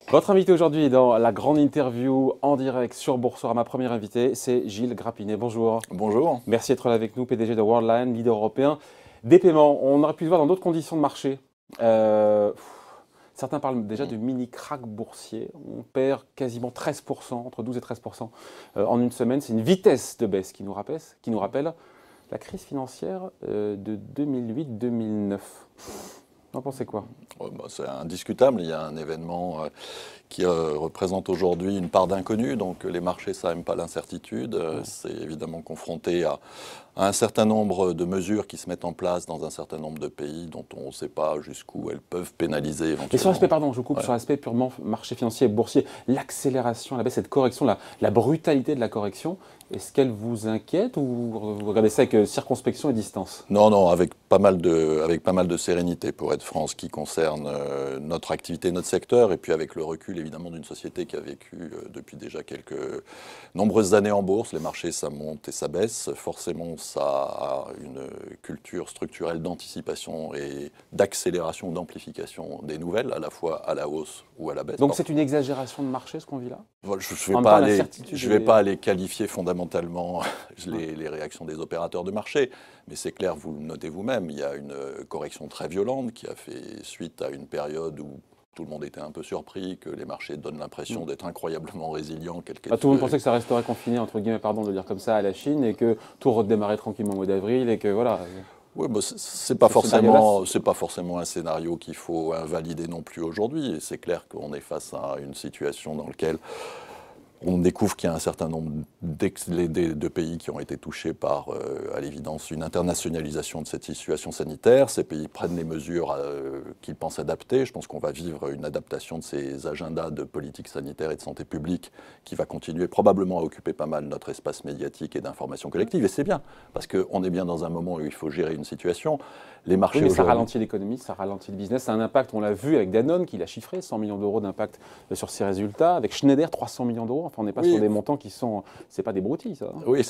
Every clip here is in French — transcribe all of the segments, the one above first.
Votre invité aujourd'hui dans la grande interview en direct sur Boursorama, première invité, c'est Gilles Grappinet. Bonjour. Bonjour. Merci d'être là avec nous, PDG de Worldline, leader européen des paiements. On aurait pu le voir dans d'autres conditions de marché. Certains parlent déjà de mini-crack boursier. On perd quasiment 13%, entre 12 et 13% en une semaine. C'est une vitesse de baisse qui nous rappelle la crise financière de 2008-2009. Vous en pensez quoi? C'est indiscutable. Il y a un événement qui représente aujourd'hui une part d'inconnu. Donc les marchés, ça n'aime pas l'incertitude. C'est évidemment confronté à un certain nombre de mesures qui se mettent en place dans un certain nombre de pays dont on ne sait pas jusqu'où elles peuvent pénaliser éventuellement. Et sur l'aspect, pardon, je vous coupe, sur l'aspect purement marché financier et boursier, l'accélération, la baisse, cette correction, la brutalité de la correction, est-ce qu'elle vous inquiète ou vous regardez ça avec circonspection et distance? Non, avec pas mal de sérénité, pour être franc, ce qui concerne notre activité, notre secteur, et puis avec le recul évidemment d'une société qui a vécu depuis déjà quelques nombreuses années en bourse. Les marchés, ça monte et ça baisse. Forcément, ça a une culture structurelle d'anticipation et d'accélération, d'amplification des nouvelles, à la fois à la hausse ou à la baisse. Donc c'est une exagération de marché ce qu'on vit là? Je ne vais pas aller qualifier fondamentalement les réactions des opérateurs de marché, mais c'est clair, vous le notez vous-même, il y a une correction très violente qui a fait suite à une période où tout le monde était un peu surpris, que les marchés donnent l'impression d'être incroyablement résilients. Tout le monde pensait que ça resterait confiné, entre guillemets, pardon de dire comme ça, à la Chine, et que tout redémarrait tranquillement au mois d'avril, et que voilà. Oui, c'est pas forcément un scénario qu'il faut invalider non plus aujourd'hui. Et c'est clair qu'on est face à une situation dans laquelle on découvre qu'il y a un certain nombre de pays qui ont été touchés par, à l'évidence, une internationalisation de cette situation sanitaire. Ces pays prennent les mesures qu'ils pensent adapter. Je pense qu'on va vivre une adaptation de ces agendas de politique sanitaire et de santé publique qui va continuer probablement à occuper pas mal notre espace médiatique et d'information collective. Et c'est bien, parce qu'on est bien dans un moment où il faut gérer une situation. Les marchés oui, mais ça ralentit l'économie, ça ralentit le business. Ça a un impact, on l'a vu avec Danone, qui l'a chiffré, 100 millions d'euros d'impact sur ses résultats. Avec Schneider, 300 millions d'euros. Enfin, on n'est pas sur des montants qui sont... C'est pas des broutilles, ça. Oui,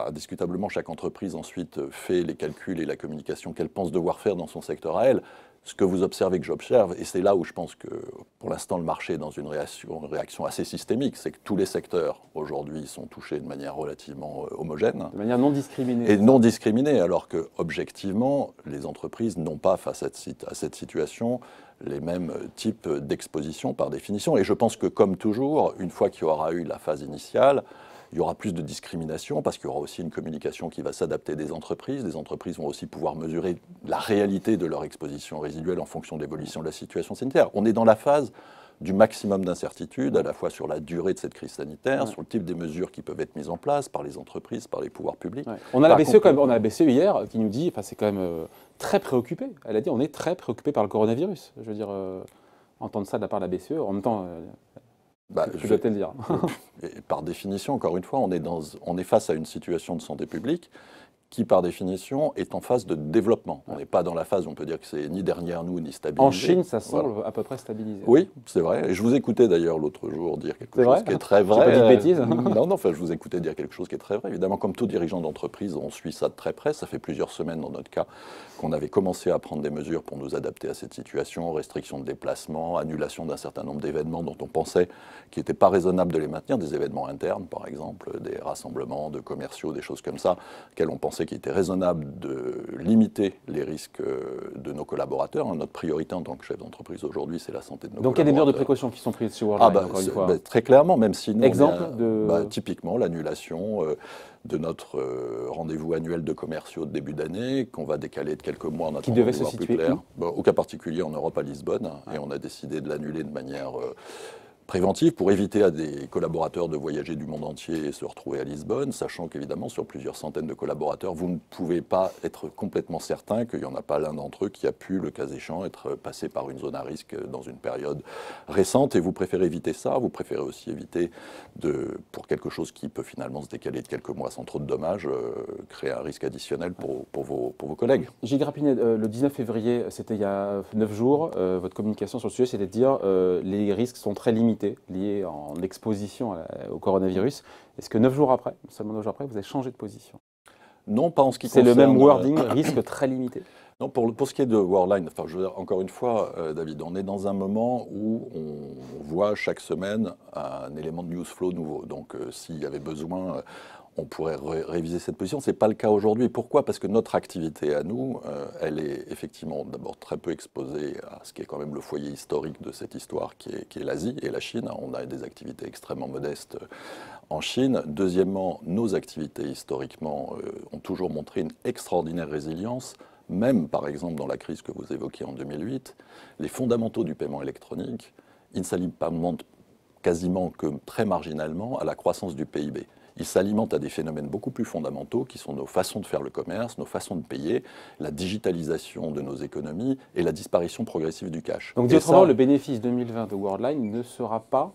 indiscutablement, chaque entreprise ensuite fait les calculs et la communication qu'elle pense devoir faire dans son secteur à elle. Ce que vous observez, que j'observe, et c'est là où je pense que pour l'instant le marché est dans une réaction assez systémique, c'est que tous les secteurs aujourd'hui sont touchés de manière relativement homogène. De manière non discriminée. Et non discriminée, alors que objectivement, les entreprises n'ont pas face à cette situation les mêmes types d'exposition par définition. Et je pense que comme toujours, une fois qu'il y aura eu la phase initiale, il y aura plus de discrimination parce qu'il y aura aussi une communication qui va s'adapter des entreprises. Les entreprises vont aussi pouvoir mesurer la réalité de leur exposition résiduelle en fonction de l'évolution de la situation sanitaire. On est dans la phase du maximum d'incertitude, à la fois sur la durée de cette crise sanitaire, sur le type des mesures qui peuvent être mises en place par les entreprises, par les pouvoirs publics. On a la BCE quand même, on a la BCE hier qui nous dit, enfin c'est quand même très préoccupé. Elle a dit on est très préoccupé par le coronavirus. Je veux dire, entendre ça de la part de la BCE, en même temps... je dois te le dire. Et par définition, encore une fois, on est face à une situation de santé publique qui, par définition, est en phase de développement. On n'est pas dans la phase où on peut dire que c'est ni derrière nous, ni stabilisé. En Chine, ça semble à peu près stabilisé. Oui, c'est vrai. Et je vous écoutais d'ailleurs l'autre jour dire quelque chose qui est très vrai. J'ai pas dit de bêtises. Non, je vous écoutais dire quelque chose qui est très vrai. Évidemment, comme tout dirigeant d'entreprise, on suit ça de très près. Ça fait plusieurs semaines, dans notre cas, qu'on avait commencé à prendre des mesures pour nous adapter à cette situation, restriction de déplacement, annulation d'un certain nombre d'événements dont on pensait qu'il n'était pas raisonnable de les maintenir, des événements internes, par exemple, des rassemblements de commerciaux, des choses comme ça, auxquels on pensait qu'il était raisonnable de limiter les risques de nos collaborateurs. Notre priorité en tant que chef d'entreprise aujourd'hui, c'est la santé de nos collaborateurs. Donc il y a des mesures de précaution qui sont prises chez Worldline, encore une fois. Très clairement, même si nous... Exemple de... typiquement, l'annulation de notre rendez-vous annuel de commerciaux de début d'année, qu'on va décaler de quelques mois en attendant. Qui devait se situer où ? Au cas particulier en Europe, à Lisbonne, et on a décidé de l'annuler de manière... préventive pour éviter à des collaborateurs de voyager du monde entier et se retrouver à Lisbonne, sachant qu'évidemment, sur plusieurs centaines de collaborateurs, vous ne pouvez pas être complètement certain qu'il n'y en a pas l'un d'entre eux qui a pu, le cas échéant, être passé par une zone à risque dans une période récente. Et vous préférez éviter ça, vous préférez aussi éviter, pour quelque chose qui peut finalement se décaler de quelques mois sans trop de dommages, créer un risque additionnel pour vos collègues. Gilles Grappinet, le 19 février, c'était il y a 9 jours, votre communication sur le sujet, c'était de dire les risques sont très limités liés en exposition au coronavirus. Est-ce que 9 jours après, seulement 9 jours après, vous avez changé de position ? Non, pas en ce qui C'est concerne... le même wording, risque très limité. Non, pour ce qui est de Worldline, enfin, je veux dire, encore une fois, David, on est dans un moment où on voit chaque semaine un élément de news flow nouveau. Donc, s'il y avait besoin, on pourrait réviser cette position. Ce n'est pas le cas aujourd'hui. Pourquoi? Parce que notre activité à nous, elle est effectivement d'abord très peu exposée à ce qui est quand même le foyer historique de cette histoire, qui est l'Asie et la Chine. On a des activités extrêmement modestes en Chine. Deuxièmement, nos activités historiquement ont toujours montré une extraordinaire résilience. Même, par exemple, dans la crise que vous évoquez en 2008, les fondamentaux du paiement électronique, ils ne s'alimentent quasiment que très marginalement à la croissance du PIB. Ils s'alimentent à des phénomènes beaucoup plus fondamentaux qui sont nos façons de faire le commerce, nos façons de payer, la digitalisation de nos économies et la disparition progressive du cash. Donc, dit autrement, le bénéfice 2020 de Worldline ne sera pas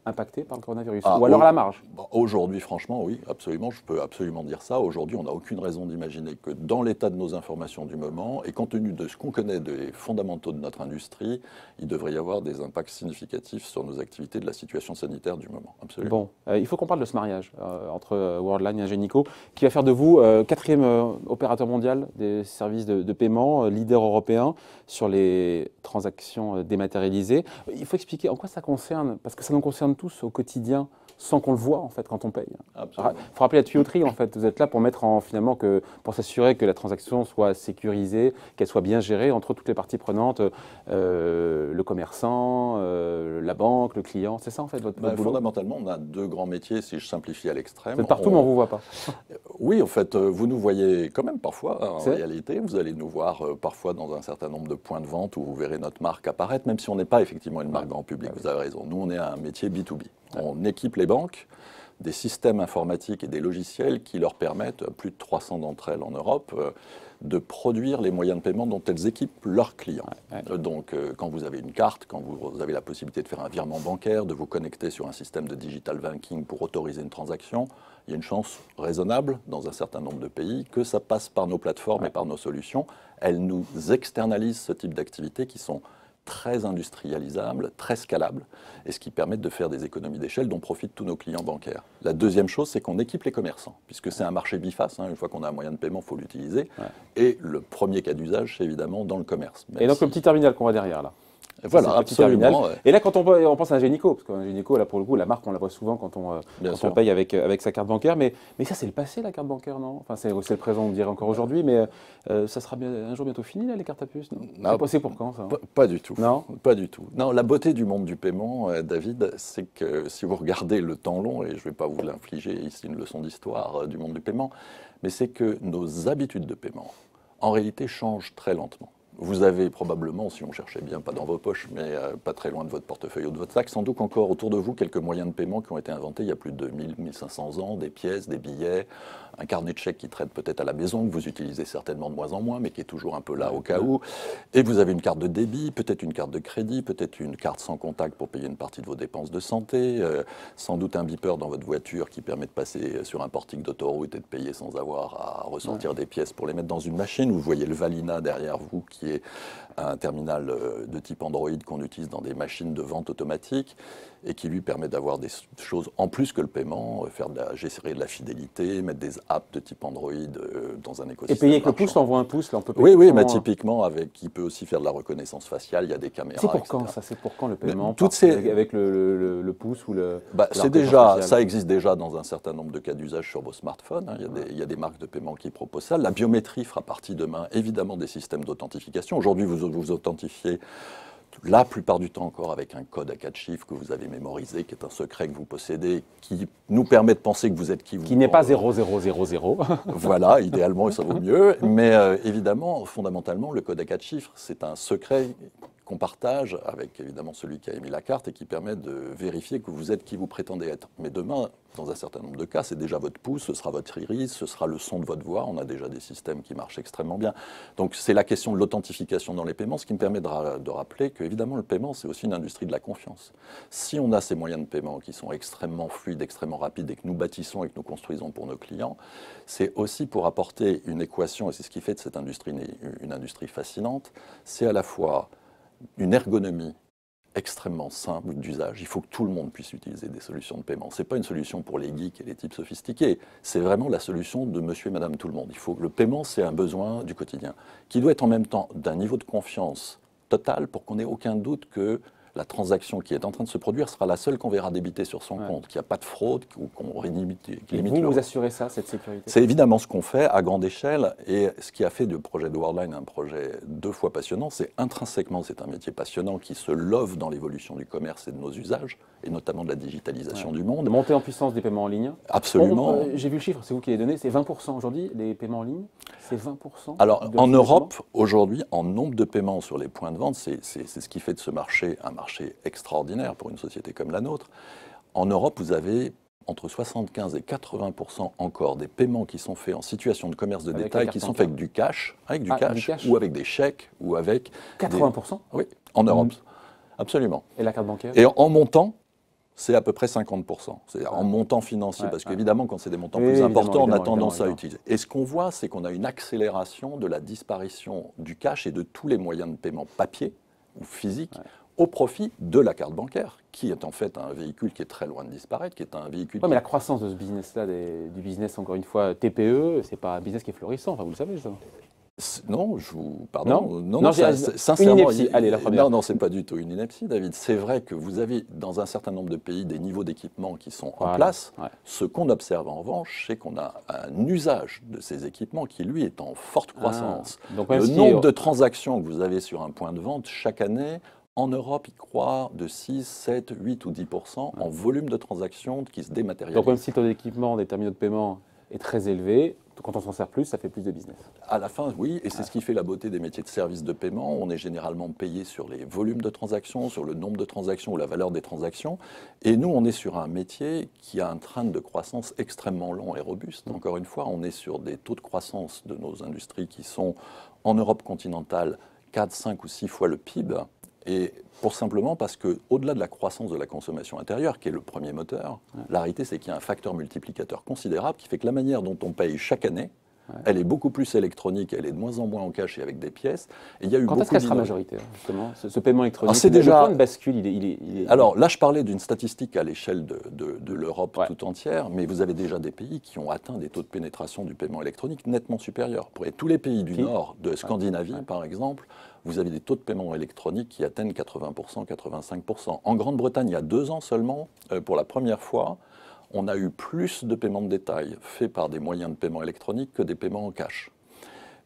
impacté par le coronavirus, ou alors à la marge? Aujourd'hui, franchement, oui, absolument, je peux absolument dire ça. Aujourd'hui, on n'a aucune raison d'imaginer que dans l'état de nos informations du moment, et compte tenu de ce qu'on connaît des fondamentaux de notre industrie, il devrait y avoir des impacts significatifs sur nos activités de la situation sanitaire du moment. Absolument. Bon, il faut qu'on parle de ce mariage entre Worldline et Ingenico, qui va faire de vous quatrième opérateur mondial des services de paiement, leader européen sur les transactions dématérialisées. Il faut expliquer en quoi ça concerne, parce que ça nous concerne tous au quotidien, sans qu'on le voit en fait quand on paye. Il faut rappeler la tuyauterie en fait. Vous êtes là pour mettre finalement pour s'assurer que la transaction soit sécurisée, qu'elle soit bien gérée entre toutes les parties prenantes, le commerçant, la banque, le client. C'est ça en fait votre boulot? Fondamentalement, on a deux grands métiers, si je simplifie à l'extrême. Vous êtes partout, mais on ne vous voit pas. Oui, en fait, vous nous voyez quand même parfois. En réalité, vous allez nous voir parfois dans un certain nombre de points de vente où vous verrez notre marque apparaître, même si on n'est pas effectivement une marque grand public. Vous avez raison. Nous, on est un métier B2B. On équipe les banques des systèmes informatiques et des logiciels qui leur permettent, plus de 300 d'entre elles en Europe, de produire les moyens de paiement dont elles équipent leurs clients. Donc, quand vous avez une carte, quand vous avez la possibilité de faire un virement bancaire, de vous connecter sur un système de digital banking pour autoriser une transaction, il y a une chance raisonnable, dans un certain nombre de pays, que ça passe par nos plateformes et par nos solutions. Elles nous externalisent ce type d'activités qui sont très industrialisables, très scalables, et ce qui permet de faire des économies d'échelle dont profitent tous nos clients bancaires. La deuxième chose, c'est qu'on équipe les commerçants, puisque c'est un marché biface. Une fois qu'on a un moyen de paiement, il faut l'utiliser. Et le premier cas d'usage, c'est évidemment dans le commerce. Et donc le petit terminal qu'on voit derrière, là. Voilà, absolument. Et là, quand on pense à Ingenico, parce qu'Ingenico, là, pour le coup, la marque, on la voit souvent quand on paye avec sa carte bancaire. Mais ça, c'est le passé, la carte bancaire, non? Enfin, c'est le présent, on dirait encore aujourd'hui, mais ça sera un jour bientôt fini, là, les cartes à puce, non? C'est pour quand, ça? Pas du tout. Non? Pas du tout. Non, la beauté du monde du paiement, David, c'est que si vous regardez le temps long, et je ne vais pas vous l'infliger ici une leçon d'histoire du monde du paiement, mais c'est que nos habitudes de paiement, en réalité, changent très lentement. Vous avez probablement, si on cherchait bien, pas dans vos poches, mais pas très loin de votre portefeuille ou de votre sac, sans doute encore autour de vous quelques moyens de paiement qui ont été inventés il y a plus de 1500 ans, des pièces, des billets, un carnet de chèques qui traite peut-être à la maison, que vous utilisez certainement de moins en moins, mais qui est toujours un peu là au cas où. Et vous avez une carte de débit, peut-être une carte de crédit, peut-être une carte sans contact pour payer une partie de vos dépenses de santé, sans doute un beeper dans votre voiture qui permet de passer sur un portique d'autoroute et de payer sans avoir à ressortir des pièces pour les mettre dans une machine. Vous voyez le Valina derrière vous qui est un terminal de type Android qu'on utilise dans des machines de vente automatique et qui lui permet d'avoir des choses en plus que le paiement, gérer de la fidélité, mettre des apps de type Android dans un écosystème. Et payer avec le pouce, on voit un pouce, là on peut payer. Oui, mais typiquement, il peut aussi faire de la reconnaissance faciale, il y a des caméras. C'est pour quand ça? C'est pour quand le paiement avec le pouce ou le. Ça existe déjà dans un certain nombre de cas d'usage sur vos smartphones. Il y a des marques de paiement qui proposent ça. La biométrie fera partie demain, évidemment, des systèmes d'authentification. Aujourd'hui, vous authentifiez la plupart du temps encore avec un code à 4 chiffres que vous avez mémorisé, qui est un secret que vous possédez, qui nous permet de penser que vous êtes qui vous... Qui n'est pas 0000. Voilà, idéalement, ça vaut mieux. Mais évidemment, fondamentalement, le code à 4 chiffres, c'est un secret qu'on partage avec évidemment celui qui a émis la carte et qui permet de vérifier que vous êtes qui vous prétendez être. Mais demain, dans un certain nombre de cas, c'est déjà votre pouce, ce sera votre iris, ce sera le son de votre voix. On a déjà des systèmes qui marchent extrêmement bien. Donc c'est la question de l'authentification dans les paiements, ce qui me permet de rappeler que évidemment le paiement, c'est aussi une industrie de la confiance. Si on a ces moyens de paiement qui sont extrêmement fluides, extrêmement rapides et que nous bâtissons et que nous construisons pour nos clients, c'est aussi pour apporter une équation, et c'est ce qui fait de cette industrie une industrie fascinante, c'est à la fois une ergonomie extrêmement simple d'usage. Il faut que tout le monde puisse utiliser des solutions de paiement. Ce n'est pas une solution pour les geeks et les types sophistiqués. C'est vraiment la solution de monsieur et madame tout le monde. Le paiement, c'est un besoin du quotidien qui doit être en même temps d'un niveau de confiance total pour qu'on n'ait aucun doute que la transaction qui est en train de se produire sera la seule qu'on verra débiter sur son compte, qu'il n'y a pas de fraude ou qu'on limite. Vous assurez ça, cette sécurité? C'est évidemment ce qu'on fait à grande échelle, et ce qui a fait du projet de Worldline un projet 2 fois passionnant, c'est intrinsèquement, c'est un métier passionnant qui se love dans l'évolution du commerce et de nos usages, et notamment de la digitalisation du monde. Montée en puissance des paiements en ligne. Absolument. J'ai vu le chiffre, c'est vous qui l'avez donné, c'est 20% aujourd'hui, les paiements en ligne. C'est 20%. Alors, en Europe, aujourd'hui, en nombre de paiements sur les points de vente, c'est ce qui fait de ce marché un marché extraordinaire pour une société comme la nôtre. En Europe, vous avez entre 75 et 80% encore des paiements qui sont faits en situation de commerce de détail, qui sont faits avec du cash, ou avec des chèques, ou avec 80%. Oui, en Europe, absolument. Et la carte bancaire? Et en montant, c'est à peu près 50%. C'est-à-dire en montant financier, parce qu'évidemment, quand c'est des montants plus importants, on a tendance à utiliser. Et ce qu'on voit, c'est qu'on a une accélération de la disparition du cash et de tous les moyens de paiement papier ou physique au profit de la carte bancaire, qui est en fait un véhicule qui est très loin de disparaître, qui est un véhicule... mais la croissance de ce business-là, du business, encore une fois, TPE, c'est pas un business qui est florissant, enfin, vous le savez, ça. Non, pardon. Non, sincèrement, une ineptie. Allez, la première. Non, c'est pas du tout une ineptie, David. C'est vrai que vous avez, dans un certain nombre de pays, des niveaux d'équipement qui sont en place. Ce qu'on observe, en revanche, c'est qu'on a un usage de ces équipements qui, lui, est en forte croissance. Donc, le nombre de transactions que vous avez sur un point de vente, chaque année, en Europe, il croît de 6, 7, 8 ou 10% en volume de transactions qui se dématérialisent. Donc, même si le taux d'équipement des terminaux de paiement est très élevé, quand on s'en sert plus, ça fait plus de business. À la fin, oui, et c'est ce qui fait la beauté des métiers de service de paiement. On est généralement payé sur les volumes de transactions, sur le nombre de transactions ou la valeur des transactions. Et nous, on est sur un métier qui a un train de croissance extrêmement long et robuste. Encore une fois, on est sur des taux de croissance de nos industries qui sont, en Europe continentale, 4, 5 ou 6 fois le PIB. Et simplement parce qu'au-delà de la croissance de la consommation intérieure, qui est le premier moteur, la réalité, c'est qu'il y a un facteur multiplicateur considérable qui fait que la manière dont on paye chaque année, elle est beaucoup plus électronique, elle est de moins en moins en cash et avec des pièces. Et il y a eu Quand est-ce qu'elle sera majoritaire, justement, ce paiement électronique? C'est déjà... Le point de bascule, il est... Alors là, je parlais d'une statistique à l'échelle de l'Europe tout entière, mais vous avez déjà des pays qui ont atteint des taux de pénétration du paiement électronique nettement supérieurs. Pour tous les pays du Nord, de Scandinavie par exemple, vous avez des taux de paiement électronique qui atteignent 80%, 85%. En Grande-Bretagne, il y a 2 ans seulement, pour la première fois, on a eu plus de paiements de détail faits par des moyens de paiement électronique que des paiements en cash.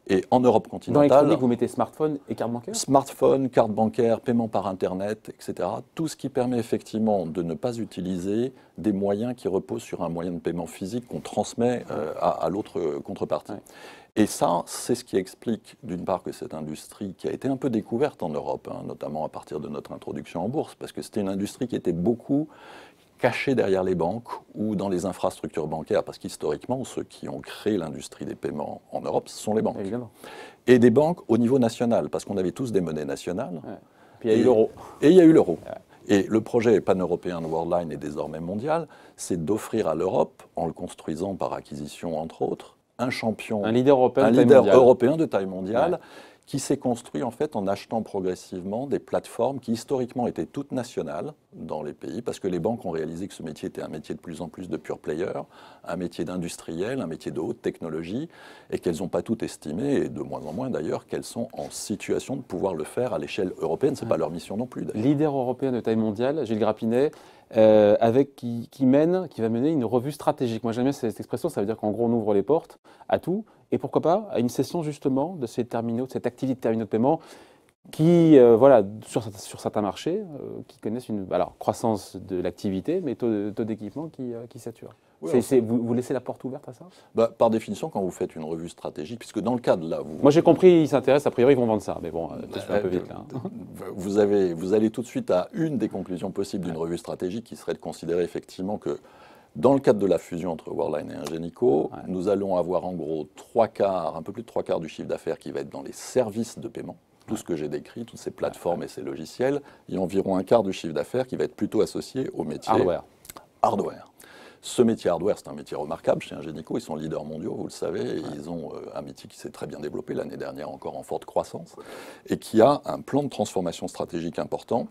Et en Europe continentale... Dans l'électronique, vous mettez smartphone et carte bancaire? Smartphone, carte bancaire, paiement par Internet, etc. Tout ce qui permet effectivement de ne pas utiliser des moyens qui reposent sur un moyen de paiement physique qu'on transmet à l'autre contrepartie. Et ça, c'est ce qui explique, d'une part, que cette industrie qui a été un peu découverte en Europe, notamment à partir de notre introduction en bourse, parce que c'était une industrie qui était beaucoup cachée derrière les banques ou dans les infrastructures bancaires, parce qu'historiquement, ceux qui ont créé l'industrie des paiements en Europe, ce sont les banques. Évidemment. Et des banques au niveau national, parce qu'on avait tous des monnaies nationales. Puis il y a eu l'euro. Et il y a eu l'euro. Et le projet pan-européen de Worldline est désormais mondial, c'est d'offrir à l'Europe, en le construisant par acquisition entre autres, un champion, un leader européen de taille mondiale, qui s'est construit en fait en achetant progressivement des plateformes qui historiquement étaient toutes nationales dans les pays, parce que les banques ont réalisé que ce métier était un métier de plus en plus de pure player, un métier d'industriel, un métier de haute technologie, et qu'elles n'ont pas toutes estimé, et de moins en moins d'ailleurs, qu'elles sont en situation de pouvoir le faire à l'échelle européenne. Ce n'est pas leur mission non plus. Leader européen de taille mondiale, Gilles Grappinet, qui va mener une revue stratégique. Moi j'aime bien cette expression, ça veut dire qu'en gros on ouvre les portes à tout, et pourquoi pas à une session justement de ces terminaux, de cette activité de terminaux de paiement qui, sur certains marchés, qui connaissent une croissance de l'activité, mais taux d'équipement qui sature. Vous laissez la porte ouverte à ça? Par définition, quand vous faites une revue stratégique, puisque dans le cadre là... Moi j'ai compris, ils s'intéressent, a priori ils vont vendre ça, mais bon, un peu vite là. Vous allez tout de suite à une des conclusions possibles d'une revue stratégique qui serait de considérer effectivement que dans le cadre de la fusion entre Worldline et Ingenico, nous allons avoir en gros un peu plus de 3/4 du chiffre d'affaires qui va être dans les services de paiement. Tout ce que j'ai décrit, toutes ces plateformes et ces logiciels, et environ 1/4 du chiffre d'affaires qui va être plutôt associé au métier hardware. Ce métier hardware, c'est un métier remarquable chez Ingenico. Ils sont leaders mondiaux, vous le savez, et ils ont un métier qui s'est très bien développé l'année dernière, encore en forte croissance, et qui a un plan de transformation stratégique important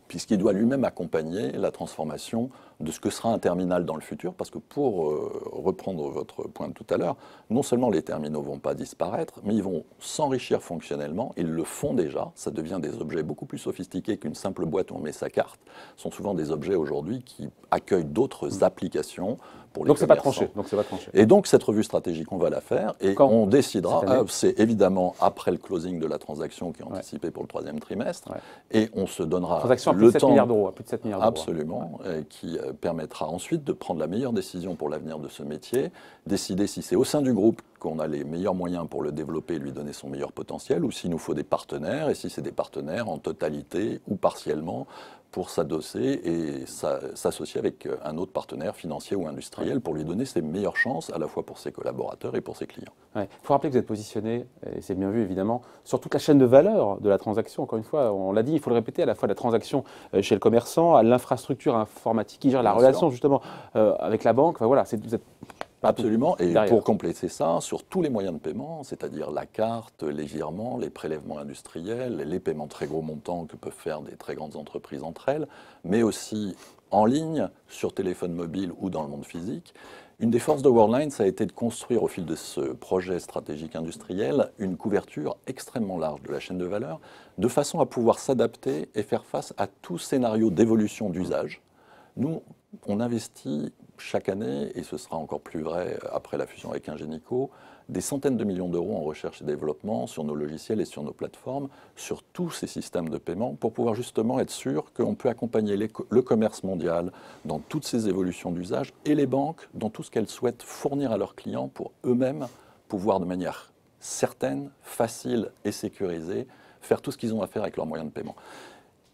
puisqu'il doit lui-même accompagner la transformation de ce que sera un terminal dans le futur, parce que pour reprendre votre point de tout à l'heure, non seulement les terminaux ne vont pas disparaître, mais ils vont s'enrichir fonctionnellement, ils le font déjà, ça devient des objets beaucoup plus sophistiqués qu'une simple boîte où on met sa carte, ce sont souvent des objets aujourd'hui qui accueillent d'autres applications pour les donc c'est pas commerçants. tranché. Et donc cette revue stratégique, on va la faire, et quand on décidera, c'est évidemment après le closing de la transaction qui est anticipé pour le 3e trimestre, et on se donnera transaction à le plus de 7 temps, milliards d'euros, à plus de 7 milliards d'euros. absolument, qui permettra ensuite de prendre la meilleure décision pour l'avenir de ce métier, décider si c'est au sein du groupe qu'on a les meilleurs moyens pour le développer et lui donner son meilleur potentiel, ou s'il nous faut des partenaires, et si c'est des partenaires en totalité ou partiellement pour s'adosser et s'associer avec un autre partenaire financier ou industriel pour lui donner ses meilleures chances, à la fois pour ses collaborateurs et pour ses clients. Il faut rappeler que vous êtes positionné, et c'est bien vu évidemment, sur toute la chaîne de valeur de la transaction. Encore une fois, on l'a dit, il faut le répéter, à la fois la transaction chez le commerçant, à l'infrastructure informatique qui gère la relation justement avec la banque. Enfin, voilà, vous êtes absolument, et derrière. pour compléter ça, sur tous les moyens de paiement, c'est-à-dire la carte, les virements, les prélèvements industriels, les paiements très gros montants que peuvent faire des très grandes entreprises entre elles, mais aussi en ligne, sur téléphone mobile ou dans le monde physique. Une des forces de Worldline, ça a été de construire au fil de ce projet stratégique industriel une couverture extrêmement large de la chaîne de valeur, de façon à pouvoir s'adapter et faire face à tout scénario d'évolution d'usage. Nous, on investit chaque année, et ce sera encore plus vrai après la fusion avec Ingenico, des centaines de millions d'euros en recherche et développement sur nos logiciels et sur nos plateformes, sur tous ces systèmes de paiement, pour pouvoir justement être sûr qu'on peut accompagner le commerce mondial dans toutes ces évolutions d'usage et les banques dans tout ce qu'elles souhaitent fournir à leurs clients pour eux-mêmes pouvoir de manière certaine, facile et sécurisée faire tout ce qu'ils ont à faire avec leurs moyens de paiement.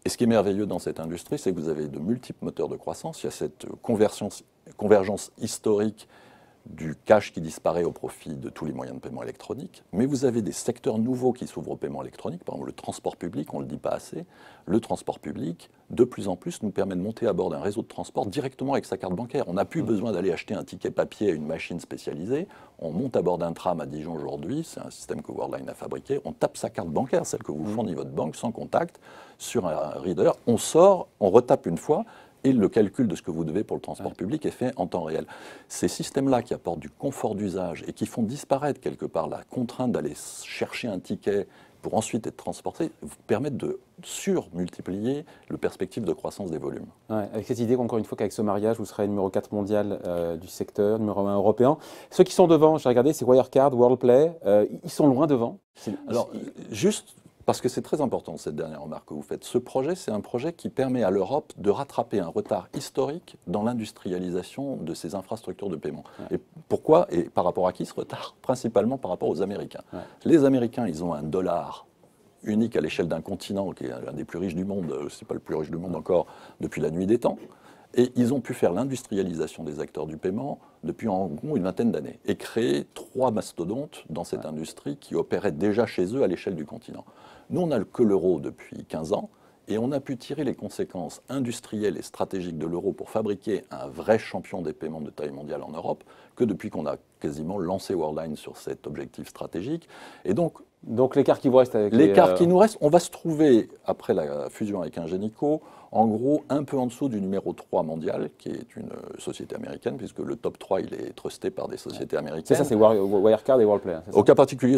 Et ce qui est merveilleux dans cette industrie, c'est que vous avez de multiples moteurs de croissance. Il y a cette convergence historique du cash qui disparaît au profit de tous les moyens de paiement électroniques, mais vous avez des secteurs nouveaux qui s'ouvrent au paiement électronique, par exemple le transport public, on ne le dit pas assez. Le transport public, de plus en plus, nous permet de monter à bord d'un réseau de transport directement avec sa carte bancaire. On n'a plus besoin d'aller acheter un ticket papier à une machine spécialisée. On monte à bord d'un tram à Dijon aujourd'hui, c'est un système que Worldline a fabriqué. On tape sa carte bancaire, celle que vous fournit votre banque, sans contact, sur un reader. On sort, on retape une fois, et le calcul de ce que vous devez pour le transport public est fait en temps réel. Ces systèmes-là qui apportent du confort d'usage et qui font disparaître quelque part la contrainte d'aller chercher un ticket pour ensuite être transporté, vous permettent de surmultiplier le perspective de croissance des volumes. Ouais, avec cette idée qu'encore une fois qu'avec ce mariage, vous serez numéro 4 mondial du secteur, numéro 1 européen. Ceux qui sont devant, j'ai regardé, c'est Wirecard, Worldplay, ils sont loin devant. Alors, juste parce que c'est très important cette dernière remarque que vous faites. Ce projet, c'est un projet qui permet à l'Europe de rattraper un retard historique dans l'industrialisation de ses infrastructures de paiement. Ouais. Et pourquoi et par rapport à qui ce retard? Principalement par rapport aux Américains. Ouais. Les Américains, ils ont un dollar unique à l'échelle d'un continent qui est l'un des plus riches du monde, c'est pas le plus riche du monde encore, depuis la nuit des temps. Et ils ont pu faire l'industrialisation des acteurs du paiement depuis en gros une vingtaine d'années et créer 3 mastodontes dans cette industrie qui opéraient déjà chez eux à l'échelle du continent. Nous, on n'a que l'euro depuis 15 ans et on a pu tirer les conséquences industrielles et stratégiques de l'euro pour fabriquer un vrai champion des paiements de taille mondiale en Europe que depuis qu'on a quasiment lancé Worldline sur cet objectif stratégique. Et donc l'écart qui vous reste avec l'écart qui nous reste, on va se trouver, après la fusion avec Ingenico, en gros un peu en dessous du numéro 3 mondial, qui est une société américaine, puisque le top 3, il est trusté par des sociétés américaines. C'est ça, c'est Wirecard et Worldplay. Au cas particulier,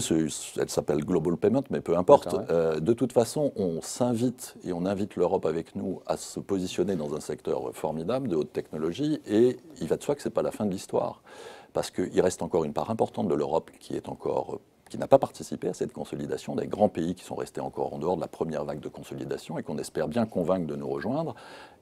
elle s'appelle Global Payment, mais peu importe. De toute façon, on s'invite et on invite l'Europe avec nous à se positionner dans un secteur formidable de haute technologie, et il va de soi que ce n'est pas la fin de l'histoire, parce qu'il reste encore une part importante de l'Europe qui n'a pas participé à cette consolidation, des grands pays qui sont restés encore en dehors de la première vague de consolidation et qu'on espère bien convaincre de nous rejoindre.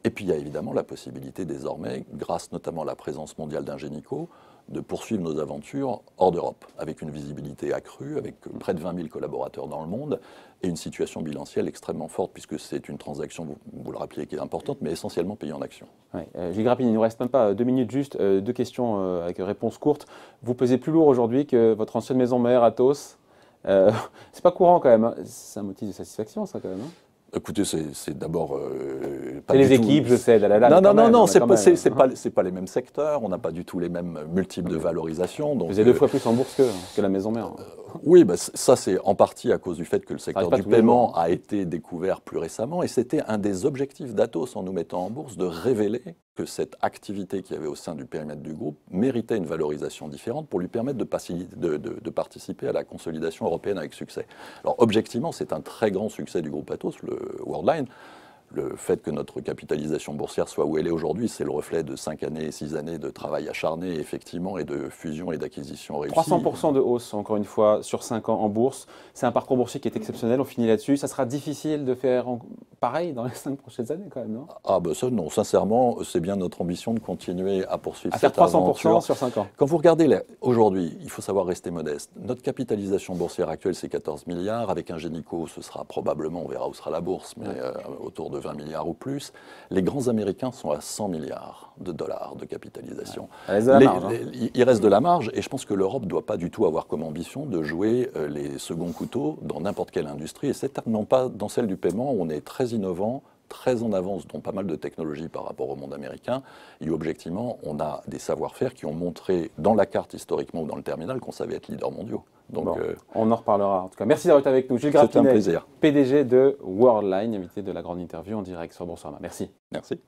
Et puis il y a évidemment la possibilité désormais, grâce notamment à la présence mondiale d'Ingenico, de poursuivre nos aventures hors d'Europe, avec une visibilité accrue, avec près de 20 000 collaborateurs dans le monde, et une situation bilancielle extrêmement forte, puisque c'est une transaction, vous le rappeliez, qui est importante, mais essentiellement payée en actions. Ouais. Gilles Grappini, il ne nous reste même pas 2 minutes juste, 2 questions avec réponse courte. Vous pesez plus lourd aujourd'hui que votre ancienne maison mère, Atos. C'est pas courant quand même, hein. C'est un motif de satisfaction ça quand même, hein. Écoutez, c'est d'abord pas les du tout... équipes, je sais, Non, c'est pas les mêmes secteurs, on n'a pas du tout les mêmes multiples de valorisation. Vous faisiez 2 fois plus en bourse que la maison mère. Oui, ça c'est en partie à cause du fait que le secteur du paiement hein. a été découvert plus récemment, et c'était un des objectifs d'Atos en nous mettant en bourse, de révéler que cette activité qu'il y avait au sein du périmètre du groupe méritait une valorisation différente pour lui permettre de participer à la consolidation européenne avec succès. Alors objectivement, c'est un très grand succès du groupe Atos, le Worldline. Le fait que notre capitalisation boursière soit où elle est aujourd'hui, c'est le reflet de 5 années, 6 années de travail acharné, effectivement, et de fusion et d'acquisition réussie. 300% de hausse, encore une fois, sur 5 ans en bourse. C'est un parcours boursier qui est exceptionnel, on finit là-dessus. Ça sera difficile de faire pareil dans les 5 prochaines années, quand même, non? Ah ben ça, non. Sincèrement, c'est bien notre ambition de continuer à poursuivre cette aventure. À faire 300% aventure. sur 5 ans. Quand vous regardez, aujourd'hui, il faut savoir rester modeste. Notre capitalisation boursière actuelle, c'est 14 milliards. Avec un Ingenico, ce sera probablement, on verra où sera la bourse, mais autour de 20 milliards ou plus. Les grands Américains sont à 100 milliards de dollars de capitalisation. Ouais. Il reste de la marge. Il reste de la marge, et je pense que l'Europe ne doit pas du tout avoir comme ambition de jouer les seconds couteaux dans n'importe quelle industrie, et certainement pas dans celle du paiement, où on est très innovant, très en avance dans pas mal de technologies par rapport au monde américain, et où objectivement on a des savoir-faire qui ont montré dans la carte historiquement ou dans le terminal qu'on savait être leader mondiaux. Donc, bon, on en reparlera. En tout cas, merci d'avoir été avec nous. Gilles Grapinet, un plaisir. PDG de Worldline, invité de la grande interview en direct sur Boursorama. Merci. Merci.